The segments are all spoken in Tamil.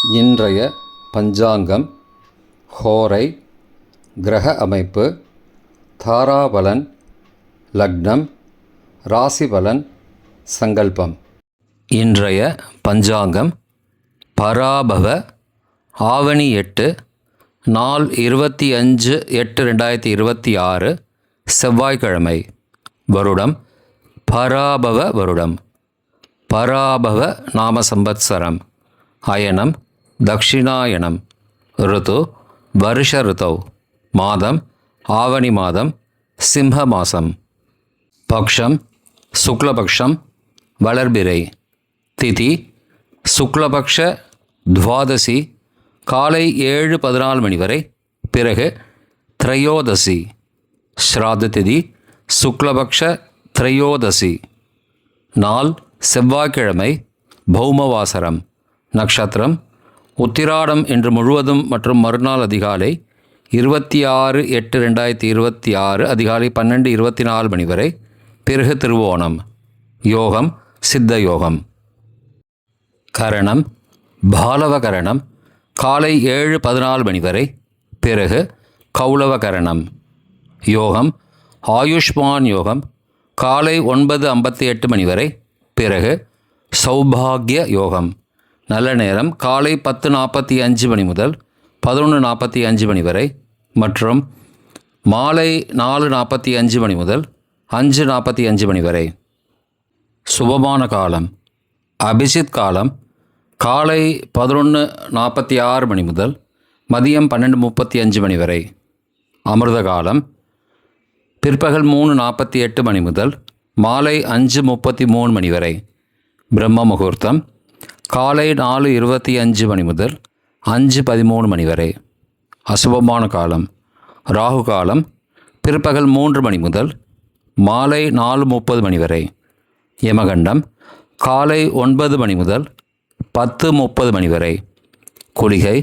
இன்றைய பஞ்சாங்கம், ஹோரை, கிரக அமைப்பு, தாராபலன், லக்னம், ராசிபலன், சங்கல்பம். இன்றைய பஞ்சாங்கம் பராபவ ஆவணி 8 நாள் 25/8/2026 செவ்வாய்க்கிழமை. வருடம் பராபவ வருடம். பராபவ நாம சம்பத்சரம். அயனம் தக்ஷிணாயனம். ருது வருஷ ருதௌ. மாதம் ஆவணி மாதம், சிம்ம மாசம். பக்ஷம் சுக்லபக்ஷம், வளர்பிறை. திதி சுக்லபக்ஷ துவாதசி காலை 7:14 மணி வரை, பிறகு திரையோதசி. ஸ்ராத்த திதி சுக்லபக்ஷ திரையோதசி. நாள் செவ்வாய்க்கிழமை, பௌமவாசரம். நட்சத்திரம் உத்திராடம் என்று முழுவதும் மற்றும் மறுநாள் அதிகாலை 26/8/2026 அதிகாலை 12:24 மணி வரை, பிறகு திருவோணம். யோகம் சித்த யோகம். கரணம் பாலவ கரணம் காலை 7:14 மணி வரை, பிறகு கௌளவ கரணம். யோகம் ஆயுஷ்மான் யோகம் காலை 9:58 மணி வரை, பிறகு சௌபாகிய யோகம். நல்ல நேரம் காலை 10:45 மணி முதல் 11:45 மணி வரை மற்றும் மாலை 4:45 மணி முதல் 5:45 மணி வரை. சுபமான காலம் அபிஜித் காலம் காலை 11:46 மணி முதல் மதியம் 12:35 மணி வரை. அமிர்த காலம் பிற்பகல் 3:48 மணி முதல் மாலை 5:33 மணி வரை. பிரம்ம முகூர்த்தம் காலை 4:25 மணி முதல் 5:13 மணி வரை. அசுபமான காலம் ராகு காலம் பிற்பகல் 3 மணி முதல் மாலை 4:30 மணி வரை. யமகண்டம் காலை 9 மணி முதல் 10:30 மணி வரை. குளிகை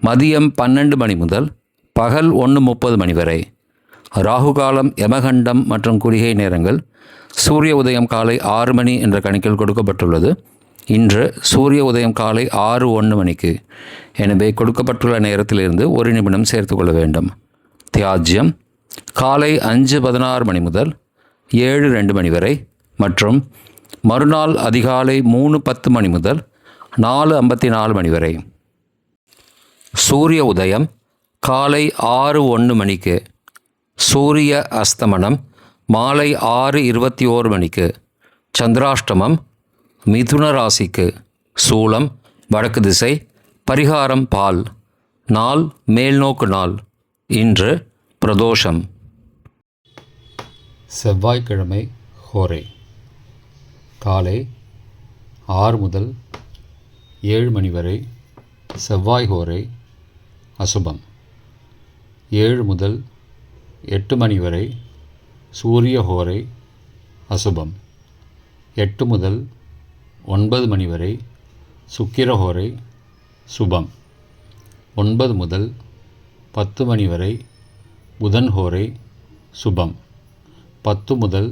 மதியம் 12 மணி முதல் பகல் 1:30 மணி வரை. ராகு காலம், யமகண்டம் மற்றும் குளிகை நேரங்கள் சூரிய உதயம் காலை 6 மணி என்ற கணக்கில் கொடுக்கப்பட்டுள்ளது. இன்று சூரிய உதயம் காலை 6:01 மணிக்கு. எனவே கொடுக்கப்பட்டுள்ள நேரத்திலிருந்து 1 நிமிடம் சேர்த்து கொள்ள வேண்டும். தியாஜ்யம் காலை 5:16 மணி முதல் 7:02 மணி வரை மற்றும் மறுநாள் அதிகாலை 3:10 மணி முதல் 4:54 மணி வரை. சூரிய உதயம் காலை 6:01 மணிக்கு. சூரிய அஸ்தமனம் மாலை 6:21 மணிக்கு. சந்திராஷ்டமம் மிதுன ராசிக்கு. சூலம் வடக்கு திசை. பரிகாரம் பால். நாள் மேல்நோக்கு நாள். இன்று பிரதோஷம். செவ்வாய்க்கிழமை ஹோரை காலை 6 முதல் 7 மணி வரை செவ்வாய் ஹோரை அசுபம். 7 முதல் 8 மணி வரை சூரிய ஹோரை அசுபம். 8 முதல் 9 மணி வரை சுக்கிரஹோரை சுபம். 9 முதல் 10 மணி வரை புதன் ஹோரை சுபம். 10 முதல்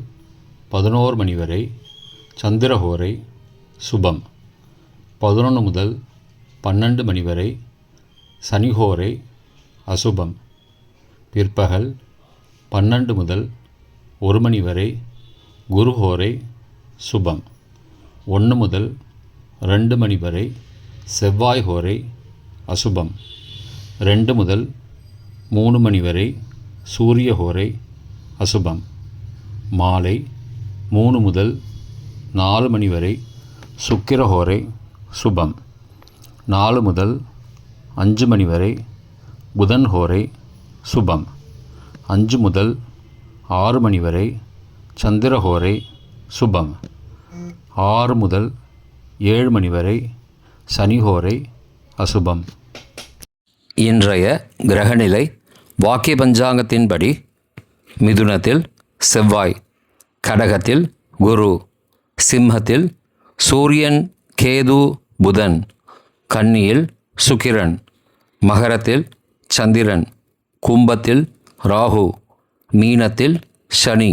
11 மணி வரை சந்திரஹோரை சுபம். 11 முதல் 12 மணி வரை சனிஹோரை அசுபம். பிற்பகல் 12 முதல் 1 மணி வரை குருஹோரை சுபம். 1 முதல் 2 மணி வரை செவ்வாய் ஹோரை அசுபம். 2 முதல் 3 மணி வரை சூரிய ஹோரை அசுபம். மாலை 3 முதல் 4 மணி வரை சுக்கிர ஹோரை சுபம். 4 முதல் 5 மணி வரை புதன் ஹோரை சுபம். 5 முதல் 6 மணி வரை சந்திர ஹோரை சுபம். 6 முதல் 7 மணி வரை சனிஹோரை அசுபம். இன்றைய கிரகநிலை வாக்கிய பஞ்சாங்கத்தின்படி மிதுனத்தில் செவ்வாய், கடகத்தில் குரு, சிம்மத்தில் சூரியன், கேது, புதன், கன்னியில் சுக்கிரன், மகரத்தில் சந்திரன், கும்பத்தில் ராகு, மீனத்தில் சனி.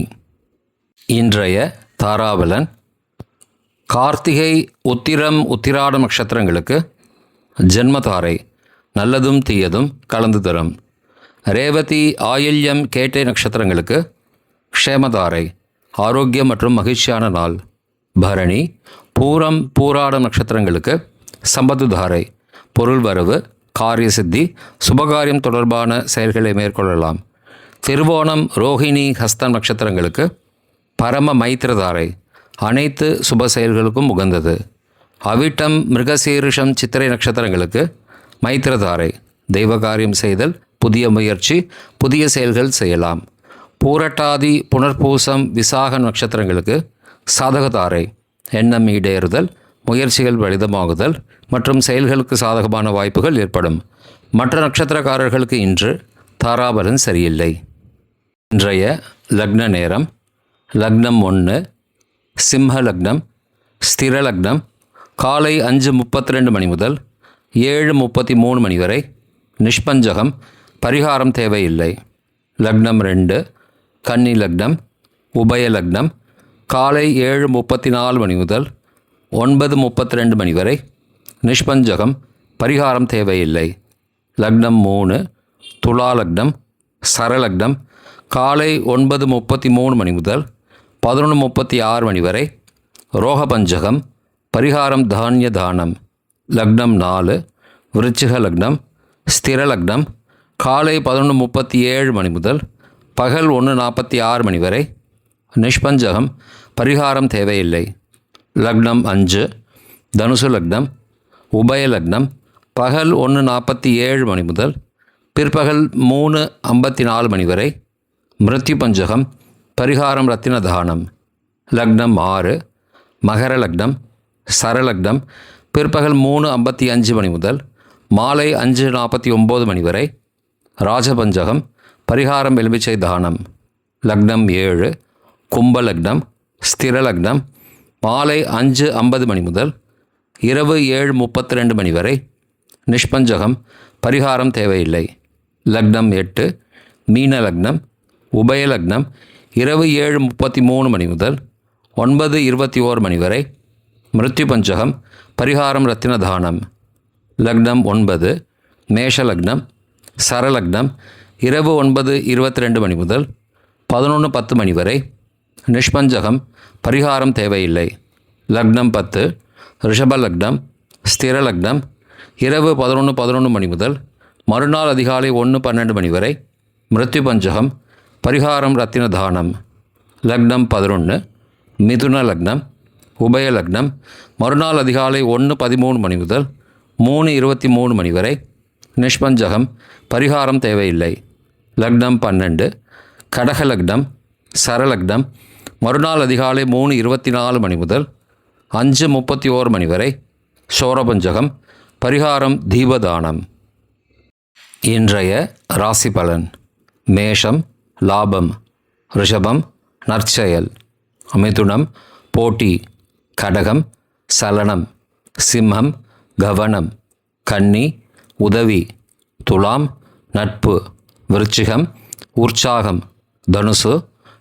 இன்றைய தாராபலன் கார்த்திகை, உத்திரம், உத்திராடம் நட்சத்திரங்களுக்கு ஜென்மதாரை, நல்லதும் தீயதும் கலந்து தரும். ரேவதி, ஆயில்யம், கேட்டை நட்சத்திரங்களுக்கு க்ஷேமதாரை, ஆரோக்கியம் மற்றும் மகிழ்ச்சியான நாள். பரணி, பூரம், பூராடம் நட்சத்திரங்களுக்கு சம்பத்துதாரை, பொருள் வரவு, காரிய சித்தி, சுபகாரியம் தொடர்பான செயல்களை மேற்கொள்ளலாம். திருவோணம், ரோஹிணி, ஹஸ்தம் நட்சத்திரங்களுக்கு பரம மைத்திரதாரை, அனைத்து சுப செயல்களுக்கும் உகந்தது. அவிட்டம், மிருகசீரிஷம், சித்திரை நட்சத்திரங்களுக்கு மைத்திரதாரை, தெய்வ காரியம் செய்தல், புதிய முயற்சி, புதிய செயல்கள் செய்யலாம். பூரட்டாதி, புனர்பூசம், விசாக நட்சத்திரங்களுக்கு சாதகதாரை, எண்ணம் ஈடேறுதல், முயற்சிகள் பலிதமாகுதல் மற்றும் செயல்களுக்கு சாதகமான வாய்ப்புகள் ஏற்படும். மற்ற நட்சத்திரக்காரர்களுக்கு இன்று தாராபலன் சரியில்லை. இன்றைய லக்ன நேரம்: லக்னம் 1 சிம்ம லக்னம், ஸ்திர லக்னம் காலை 5:32 மணி முதல் 7:33 மணி வரை, நிஷ்பஞ்சகம், பரிகாரம் தேவையில்லை. லக்னம் 2 கன்னி லக்னம், உபய லக்னம் காலை 7:34 மணி முதல் 9:32 மணி வரை, நிஷ்பஞ்சகம், பரிகாரம் தேவையில்லை. லக்னம் 3 துலா லக்னம், சரலக்னம் காலை 9:33 மணி முதல் 11:36 மணி வரை, ரோகபஞ்சகம், பரிகாரம் தானிய தானம். லக்னம் 4 விருச்சிக லக்னம், ஸ்திர லக்னம் காலை 11:37 மணி முதல் பகல் 1:46 மணி வரை, நிஷ்பஞ்சகம், பரிகாரம் தேவையில்லை. லக்னம் 5 தனுசு லக்னம், உபய லக்னம் பகல் 1:47 மணி முதல் பிற்பகல் 3:54 மணி வரை, மிருத்யு பஞ்சகம், பரிகாரம் ரத்தின தானம். லக்னம் 6 மகர லக்னம், சரலக்னம் பிற்பகல் 3:55 மணி முதல் மாலை 5:49 மணி வரை, ராஜபஞ்சகம், பரிகாரம் எலுமிச்சை தானம். லக்னம் 7 கும்ப லக்னம், ஸ்திர லக்னம் மாலை 5:50 மணி முதல் இரவு 7:32 மணி வரை, நிஷ்பஞ்சகம், பரிகாரம் தேவையில்லை. லக்னம் 8 மீன லக்னம், உபய லக்னம் இரவு 7:33 மணி முதல் 9:21 மணி வரை, மிருத்யு பஞ்சகம், பரிகாரம் ரத்தின தானம். லக்னம் 9 மேஷ லக்னம், சரலக்னம் இரவு 9:22 மணி முதல் 11:10 மணி வரை, நிஷ்பஞ்சகம், பரிகாரம் தேவையில்லை. லக்னம் 10 ரிஷப லக்னம், ஸ்திர லக்னம் இரவு 11:11 மணி முதல் மறுநாள் அதிகாலை 1:12 மணி வரை, மிருத்யு பஞ்சகம், பரிகாரம் ரத்தின தானம். லக்னம் 11 மிதுன லக்னம், உபய லக்னம் மறுநாள் அதிகாலை 1:13 மணி முதல் 3:23 மணி வரை, நிஷ்பஞ்சகம், பரிகாரம் தேவையில்லை. லக்னம் 12 கடக லக்னம், சரலக்னம் மறுநாள் அதிகாலை 3:24 மணி முதல் 5:31 மணி வரை, சோரபஞ்சகம், பரிகாரம் தீபதானம். இன்றைய ராசி பலன்: மேஷம் லாபம், ரிஷபம் நற்செயல், மிதுனம் போட்டி, கடகம் சலனம், சிம்மம் கவனம், கன்னி உதவி, துலாம் நட்பு, விருச்சிகம் உற்சாகம், தனுசு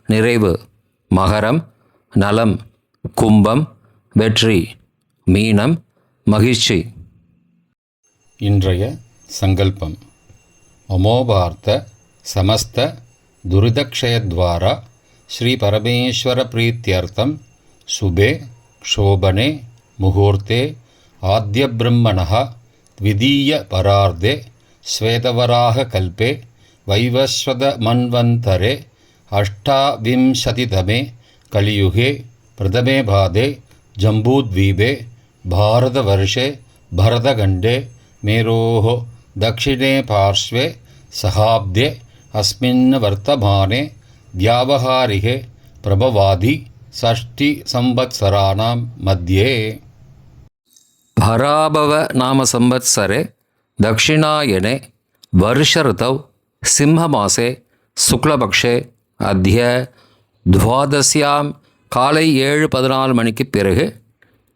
நிறைவு, மகரம் நலம், கும்பம் வெற்றி, மீனம் மகிழ்ச்சி. இன்றைய சங்கல்பம்: அமோபார்த்த சமஸ்த துரிதக்ஷயத்வாரா ஸ்ரீ பரமேஸ்வர பிரீத்யர்த்தம் சுபே க்ஷோபனே முகூர்த்தே ஆத்ய பிரம்மணः த்விதீய பரார்த்தே ஸ்வேதவராக கல்பே வைவஸ்வத மன்வந்தரே அஷ்டாவிம்சதிதமே கலியுகே பிரதமே பாதே ஜம்பூத்வீபே பாரதவர்ஷே பரதகண்டே மேரோः दक्षिणे पार्श्वे सहाब्दे अस्मिन् वर्तमाने व्यावहारिके प्रभवादि षष्टि संवत्सराणां मध्ये भराभव नाम संवत्सरे दक्षिणायने वर्षऋतौ सिंहमासे शुक्लपक्षे अद्य द्वादश्यां कालै 7:14 मणिक्कु पिறகு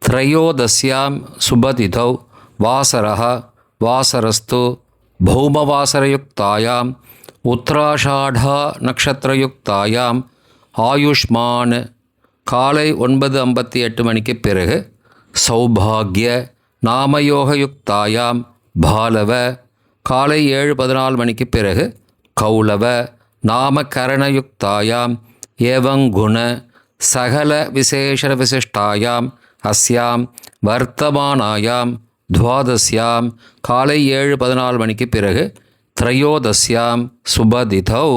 त्रयोदश्यां शुभतिथौ वासरः वासरस्तु भौमवासरयुक्तायां उत्तराषाढा नक्षत्रयुक्तायां आयुष्मान காலை 9:58 மணிக்கு பிறகு சௌபாகிய நாமயோகயுக்தாயாம் பாலவ காலை 7:14 மணிக்கு பிறகு கௌளவ நாமகரணயுக்தாயாம் ஏவங்குண சகல விசேஷ விசிஷ்டாயாம் அஸ்யாம் வர்த்தமானாயாம் துவாதஸ்யாம் காலை 7:14 மணிக்கு பிறகு திரையோதஸ்யாம் சுபதிதௌ.